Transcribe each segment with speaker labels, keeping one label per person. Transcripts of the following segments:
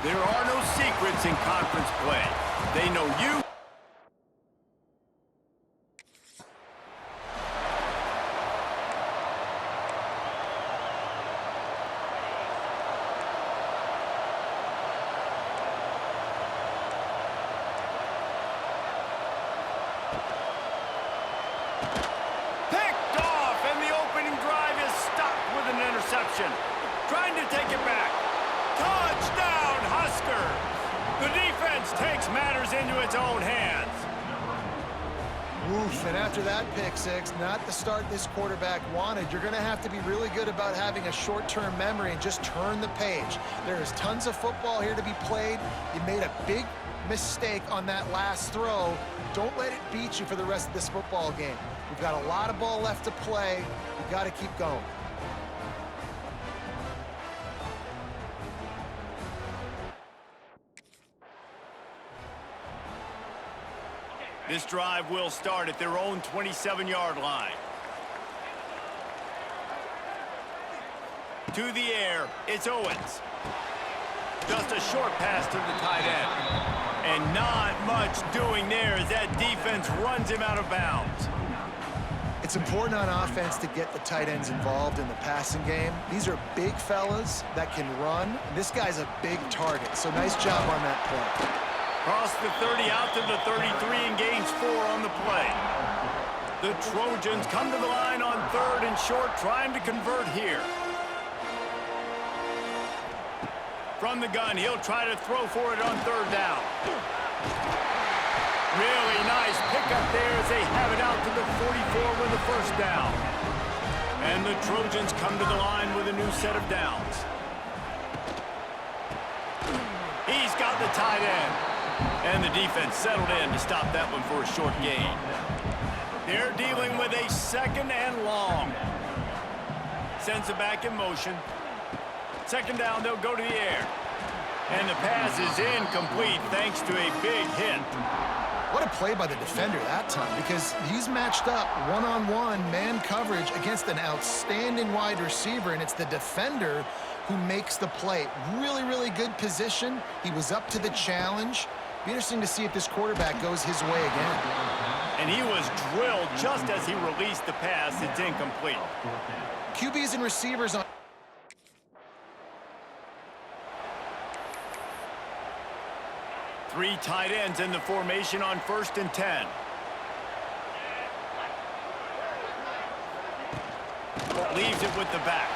Speaker 1: There are no secrets in conference play. They know you. Picked off, and the opening drive is stopped with an interception. Trying to take it back. Touchdown, Husker! The defense takes matters into its own hands.
Speaker 2: Oof, and after that pick six, not the start this quarterback wanted. You're going to have to be really good about having a short-term memory and just turn the page. There is tons of football here to be played. You made a big mistake on that last throw. Don't let it beat you for the rest of this football game. We've got a lot of ball left to play. We've got to keep going.
Speaker 1: This drive will start at their own 27-yard line. To the air, it's Owens. Just a short pass to the tight end. And not much doing there as that defense runs him out of bounds.
Speaker 2: It's important on offense to get the tight ends involved in the passing game. These are big fellas that can run. This guy's a big target, so nice job on that play.
Speaker 1: Cross the 30 out to the 33 and gains 4 on the play. The Trojans come to the line on 3rd and short, trying to convert here. From the gun, he'll try to throw for it on 3rd down. Really nice pickup there as they have it out to the 44 with the 1st down. And the Trojans come to the line with a new set of downs. He's got the tight end. And the defense settled in to stop that one for a short gain. They're dealing with a 2nd and long. Sends it back in motion. 2nd down, they'll go to the air. And the pass is incomplete thanks to a big hit.
Speaker 2: What a play by the defender that time, because he's matched up one-on-one man coverage against an outstanding wide receiver, and it's the defender who makes the play. Really, really good position. He was up to the challenge. Be interesting to see if this quarterback goes his way again.
Speaker 1: And he was drilled just as he released the pass. It's incomplete.
Speaker 2: QBs and receivers on...
Speaker 1: Three tight ends in the formation on 1st and 10. Leaves it with the back.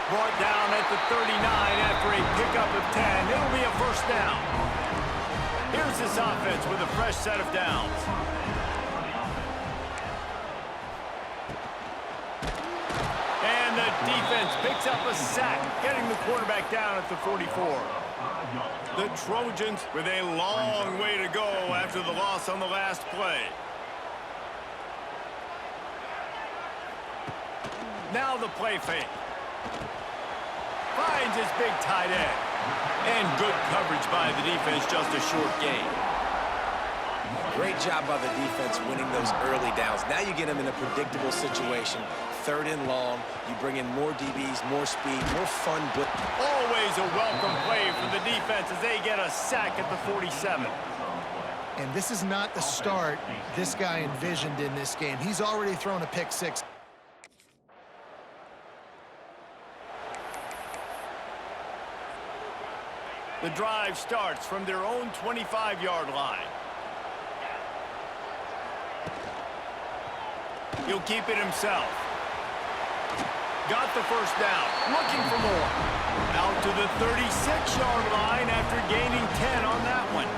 Speaker 1: Brought down at the 39 after a pickup of 10. It'll be a 1st down. Here's this offense with a fresh set of downs. And the defense picks up a sack, getting the quarterback down at the 44. The Trojans with a long way to go after the loss on the last play. Now the play fake. Finds his big tight end. And good coverage by the defense, just a short gain.
Speaker 3: Great job by the defense winning those early downs. Now you get them in a predictable situation. 3rd and long. You bring in more DBs, more speed, more fun. But
Speaker 1: always a welcome play for the defense as they get a sack at the 47.
Speaker 2: And this is not the start this guy envisioned in this game. He's already thrown a pick six.
Speaker 1: The drive starts from their own 25-yard line. He'll keep it himself. Got the 1st down. Looking for more. Out to the 36-yard line after gaining 10 on that one.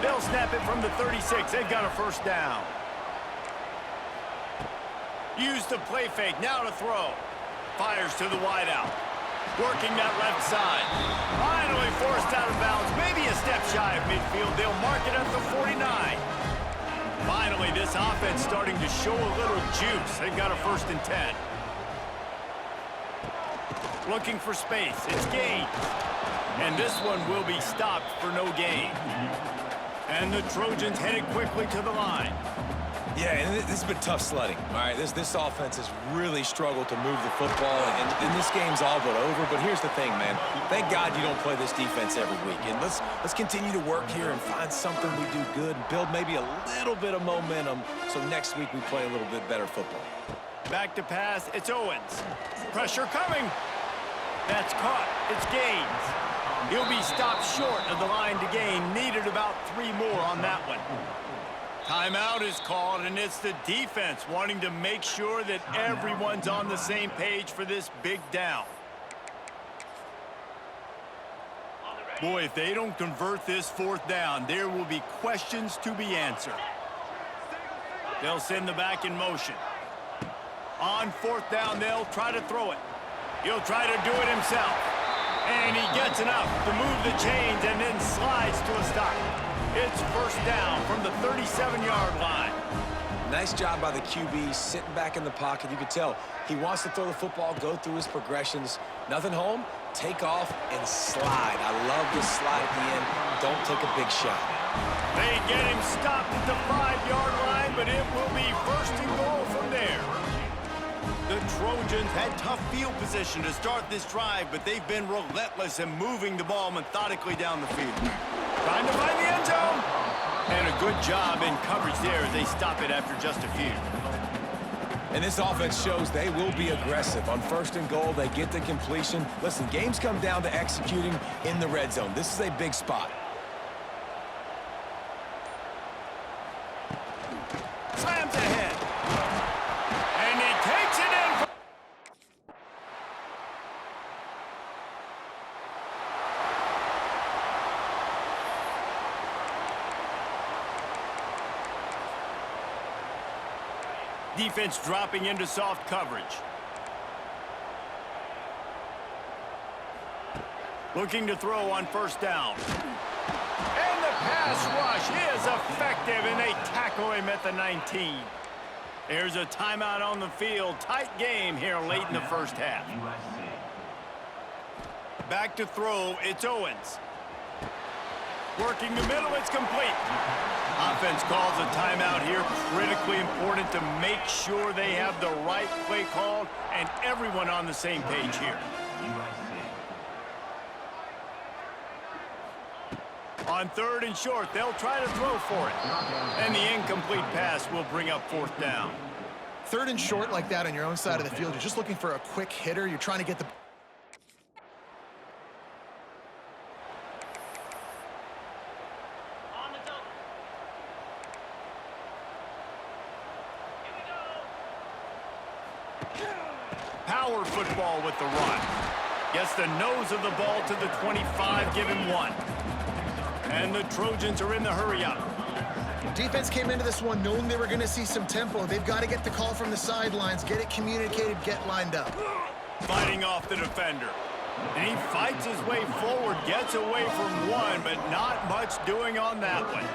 Speaker 1: They'll snap it from the 36. They've got a 1st down. Use the play fake. Now to throw. Fires to the wideout. Working that left side. Finally forced out of bounds. Maybe a step shy of midfield. They'll mark it at the 49. Finally, this offense starting to show a little juice. They've got a 1st and 10. Looking for space. It's gained. And this one will be stopped for no gain. And the Trojans headed quickly to the line.
Speaker 3: Yeah, and this has been tough sledding. All right, this offense has really struggled to move the football, and this game's all but over. But here's the thing, man. Thank God you don't play this defense every week. And let's continue to work here and find something we do good and build maybe a little bit of momentum so next week we play a little bit better football.
Speaker 1: Back to pass, it's Owens. Pressure coming. That's caught, it's Gaines. He'll be stopped short of the line to gain. Needed about 3 more on that one. Timeout is called, and it's the defense wanting to make sure that everyone's on the same page for this big down. Boy, if they don't convert this 4th down, there will be questions to be answered. They'll send the back in motion. On 4th down, they'll try to throw it. He'll try to do it himself. And he gets enough to move the chains and then slides to a stop. It's 1st down from the 37-yard line.
Speaker 3: Nice job by the QB, sitting back in the pocket. You can tell he wants to throw the football, go through his progressions. Nothing home, take off, and slide. I love this slide at the end. Don't take a big shot.
Speaker 1: They get him stopped at the 5-yard line, but it will be 1st and goal from there. The Trojans had tough field position to start this drive, but they've been relentless in moving the ball methodically down the field. Trying to find the end zone. And a good job in coverage there as they stop it after just a few.
Speaker 3: And this offense shows they will be aggressive. On 1st and goal, they get the completion. Listen, games come down to executing in the red zone. This is a big spot.
Speaker 1: Slams ahead. And he takes it in. Defense dropping into soft coverage. Looking to throw on 1st down. And the pass rush is effective, and they tackle him at the 19. There's a timeout on the field. Tight game here late in the 1st half. Back to throw, it's Owens. Working the middle, it's complete. Offense calls a timeout here. Critically important to make sure they have the right play called and everyone on the same page here. On 3rd and short, they'll try to throw for it. And the incomplete pass will bring up 4th down.
Speaker 2: 3rd and short like that on your own side of the field, you're just looking for a quick hitter. You're trying to get the...
Speaker 1: Power football with the run. Gets the nose of the ball to the 25, give him 1. And the Trojans are in the hurry-up.
Speaker 2: Defense came into this one knowing they were going to see some tempo. They've got to get the call from the sidelines, get it communicated, get lined up.
Speaker 1: Fighting off the defender. And he fights his way forward, gets away from 1, but not much doing on that one.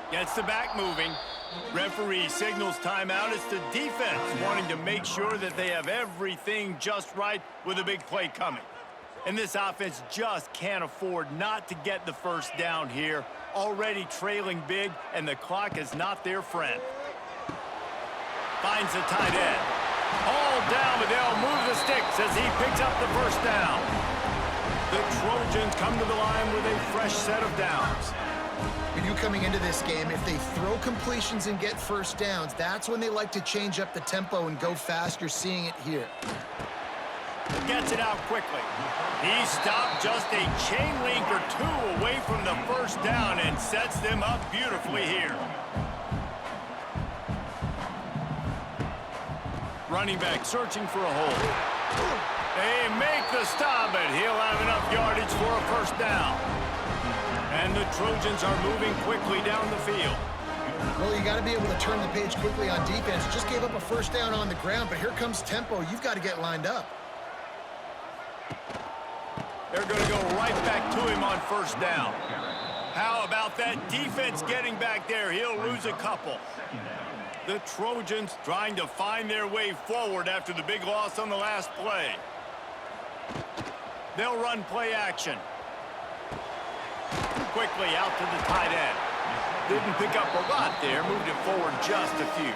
Speaker 1: Gets the back moving. Referee signals timeout. It's the defense wanting to make sure that they have everything just right with a big play coming. And this offense just can't afford not to get the 1st down here. Already trailing big, and the clock is not their friend. Finds the tight end. All down, but they'll move the sticks as he picks up the 1st down. The Trojans come to the line with a fresh set of downs.
Speaker 2: For you coming into this game, if they throw completions and get 1st downs, that's when they like to change up the tempo and go fast. You're seeing it here.
Speaker 1: Gets it out quickly. He stopped just a chain link or 2 away from the 1st down and sets them up beautifully here. Running back searching for a hole. They make the stop, but he'll have enough yardage for a 1st down. And the Trojans are moving quickly down the field.
Speaker 2: Well, you got to be able to turn the page quickly on defense. Just gave up a 1st down on the ground, but here comes tempo. You've got to get lined up.
Speaker 1: They're going to go right back to him on 1st down. How about that defense getting back there? He'll lose a couple. The Trojans trying to find their way forward after the big loss on the last play. They'll run play action. Quickly out to the tight end. Didn't pick up a lot there, moved it forward just a few.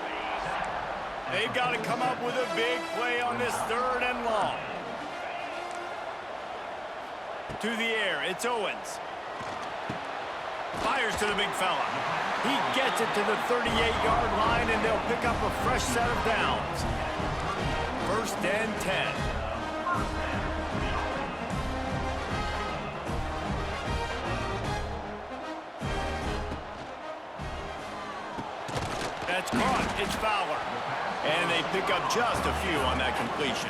Speaker 1: They've got to come up with a big play on this 3rd and long. To the air, it's Owens. Fires to the big fella. He gets it to the 38-yard line, and they'll pick up a fresh set of downs. 1st and 10. That's caught. It's Fowler. And they pick up just a few on that completion.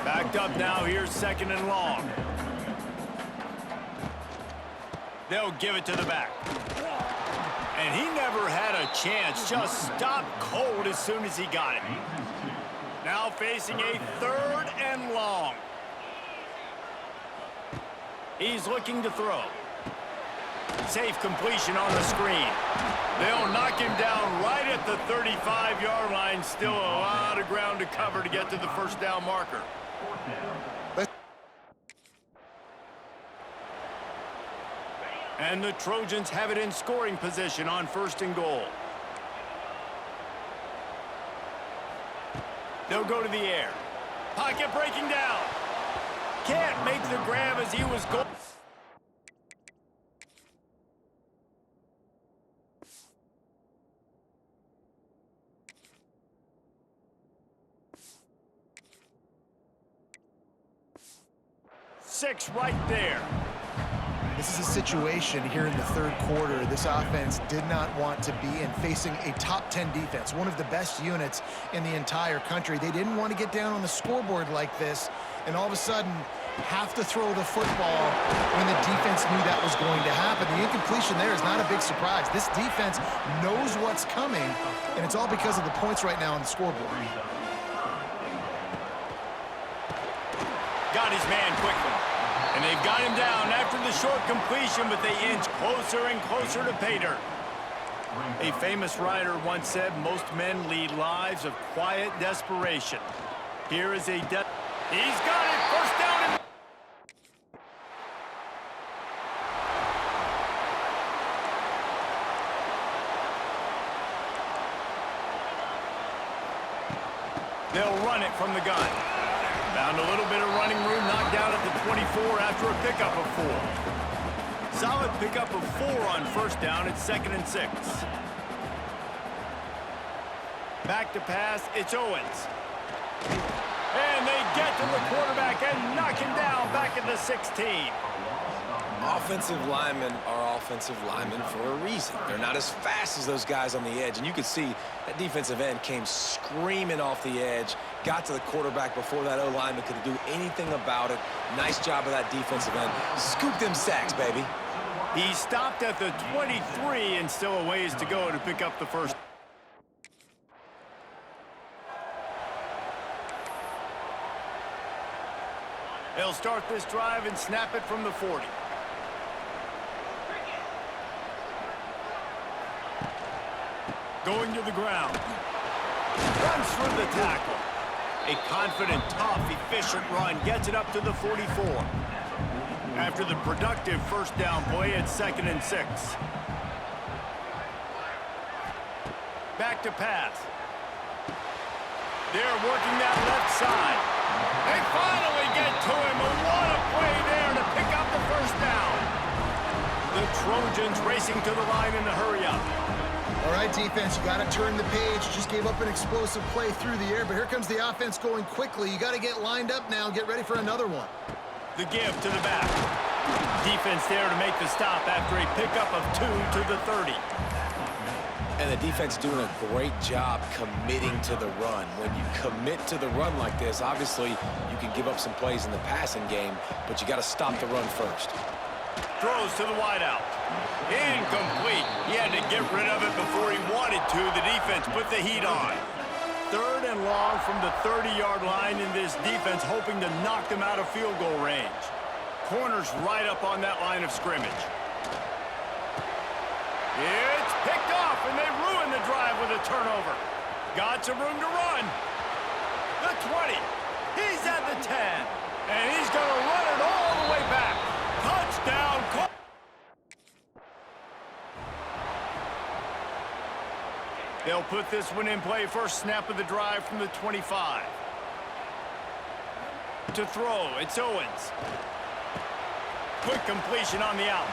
Speaker 1: Backed up now. Here's 2nd and long. They'll give it to the back. And he never had a chance. Just stopped cold as soon as he got it. Now facing a 3rd and long. He's looking to throw. Safe completion on the screen. They'll knock him down right at the 35-yard line. Still a lot of ground to cover to get to the 1st down marker. And the Trojans have it in scoring position on 1st and goal. They'll go to the air. Pocket breaking down. Can't make the grab as he was going. Six right there.
Speaker 2: This is a situation here in the 3rd quarter this offense did not want to be in, facing a top 10 defense, one of the best units in the entire country. They didn't want to get down on the scoreboard like this and all of a sudden have to throw the football when the defense knew that was going to happen. The incompletion there is not a big surprise. This defense knows what's coming, and it's all because of the points right now on the scoreboard.
Speaker 1: Got his man quickly. And they've got him down after the short completion, but they inch closer and closer to pay dirt. A famous writer once said, most men lead lives of quiet desperation. Here is a... He's got it! 1st down and... They'll run it from the gun. Found a little bit of running room, knocked down at the 24 after a pickup of 4. Solid pickup of 4 on 1st down. It's 2nd and 6. Back to pass, it's Owens. And they get to the quarterback and knock him down back at the 16.
Speaker 3: Offensive linemen are offensive linemen for a reason. They're not as fast as those guys on the edge. And you can see that defensive end came screaming off the edge, got to the quarterback before that O-lineman could do anything about it. Nice job of that defensive end. Scoop them sacks, baby.
Speaker 1: He stopped at the 23 and still a ways to go to pick up the 1st. They'll start this drive and snap it from the 40. Going to the ground. Runs through the tackle. A confident, tough, efficient run gets it up to the 44. After the productive 1st down play, it's 2nd and 6. Back to pass. They're working that left side. They finally get to him. And what a play there to pick up the 1st down. The Trojans racing to the line in a hurry-up.
Speaker 2: All right, defense, you got to turn the page. Just gave up an explosive play through the air, but here comes the offense going quickly. You got to get lined up now and get ready for another one.
Speaker 1: The give to the back. Defense there to make the stop after a pickup of 2 to the 30.
Speaker 3: And the defense doing a great job committing to the run. When you commit to the run like this, obviously you can give up some plays in the passing game, but you got to stop the run first.
Speaker 1: Throws to the wideout. Incomplete. He had to get rid of it before he wanted to. The defense put the heat on. 3rd and long from the 30-yard line in this defense, hoping to knock them out of field goal range. Corners right up on that line of scrimmage. It's picked off, and they ruin the drive with a turnover. Got some room to run. The 20. He's at the 10. And he's going to run it all the way back. Touchdown. They'll put this one in play. First snap of the drive from the 25. To throw, it's Owens. Quick completion on the out.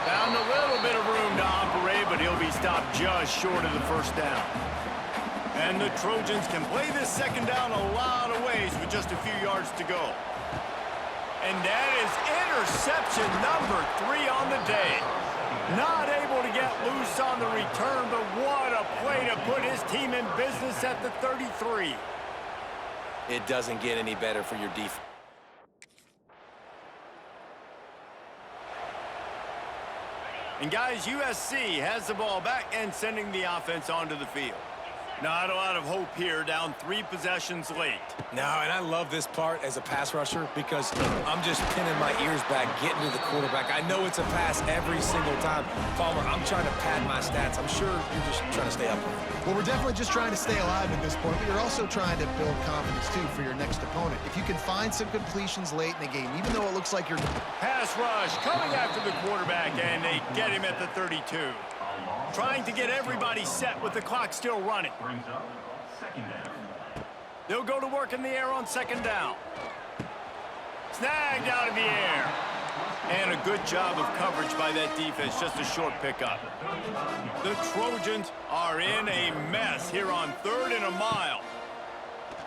Speaker 1: Found a little bit of room to operate, but he'll be stopped just short of the first down. And the Trojans can play this second down a lot of ways with just a few yards to go. And that is interception number 3 on the day. Not able to get loose on the return, but what a play to put his team in business at the 33.
Speaker 3: It doesn't get any better for your defense.
Speaker 1: And guys, USC has the ball back and sending the offense onto the field. Not a lot of hope here, down 3 possessions late.
Speaker 3: No, and I love this part as a pass rusher because I'm just pinning my ears back, getting to the quarterback. I know it's a pass every single time. Palmer, I'm trying to pad my stats. I'm sure you're just trying to stay up.
Speaker 2: Well, we're definitely just trying to stay alive at this point, but you're also trying to build confidence, too, for your next opponent. If you can find some completions late in the game, even though it looks like you're...
Speaker 1: Pass rush coming after the quarterback, and they get him at the 32. Trying to get everybody set with the clock still running. They'll go to work in the air on second down. Snagged out of the air. And a good job of coverage by that defense, just a short pickup. The Trojans are in a mess here on 3rd and a mile.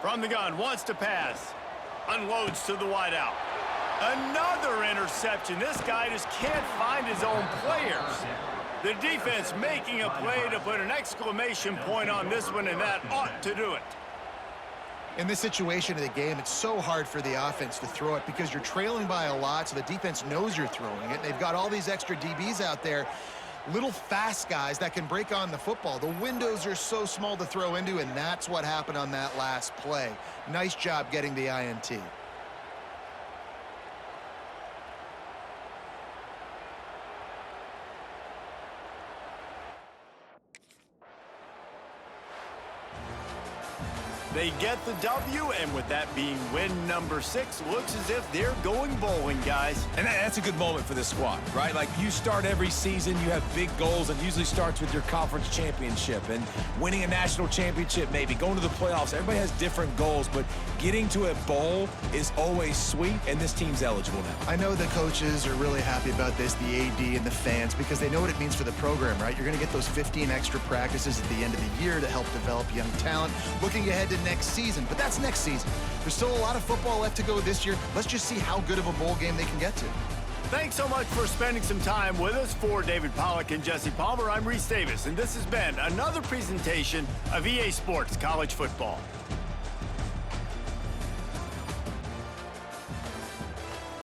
Speaker 1: From the gun, wants to pass. Unloads to the wideout. Another interception. This guy just can't find his own players. The defense making a play to put an exclamation point on this one, and that ought to do it.
Speaker 2: In this situation of the game, it's so hard for the offense to throw it because you're trailing by a lot, so the defense knows you're throwing it. They've got all these extra DBs out there, little fast guys that can break on the football. The windows are so small to throw into, and that's what happened on that last play. Nice job getting the INT.
Speaker 1: They get the W, and with that being win number 6, looks as if they're going bowling, guys.
Speaker 3: And that's a good moment for this squad, right? Like, you start every season, you have big goals, and usually starts with your conference championship and winning a national championship, maybe going to the playoffs. Everybody has different goals, but getting to a bowl is always sweet, and this team's eligible now.
Speaker 2: I know the coaches are really happy about this, the AD and the fans, because they know what it means for the program, right? You're going to get those 15 extra practices at the end of the year to help develop young talent. Looking ahead to next season, but that's next season. There's still a lot of football left to go this year. Let's just see how good of a bowl game they can get to.
Speaker 1: Thanks so much for spending some time with us. For David Pollack and Jesse Palmer, I'm Reese Davis, and this has been another presentation of EA Sports College Football.